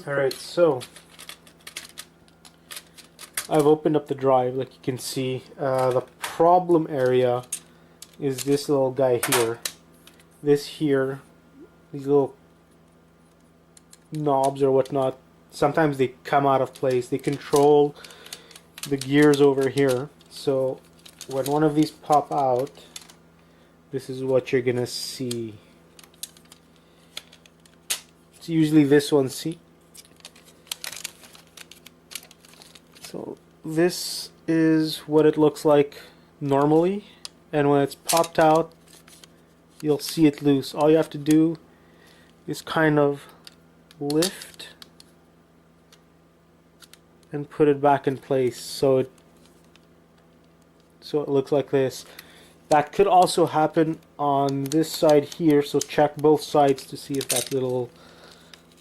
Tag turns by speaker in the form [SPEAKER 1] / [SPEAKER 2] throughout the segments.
[SPEAKER 1] Alright, so I've opened up the drive. Like you can see, the problem area is this little guy here. This here, these little knobs or whatnot, sometimes they come out of place. They control the gears over here. So when one of these pop out, this is what you're gonna see. It's usually this one, see? So this is what it looks like normally, and when it's popped out, you'll see it loose. All you have to do is kind of lift and put it back in place so it looks like this. That could also happen on this side here, so check both sides to see if that little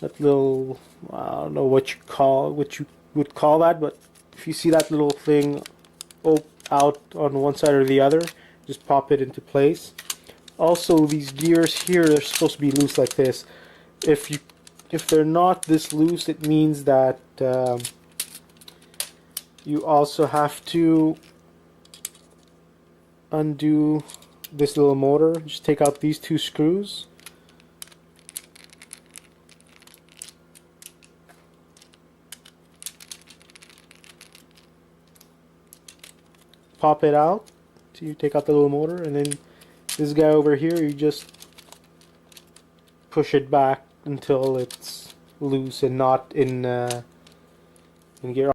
[SPEAKER 1] I don't know what you would call that, but if you see that little thing out on one side or the other, just pop it into place. Also, these gears here, they're supposed to be loose like this. If they're not this loose, it means that you also have to undo this little motor. Just take out these two screws. Pop it out. So you take out the little motor, and then this guy over here, you just push it back until it's loose and not in gear.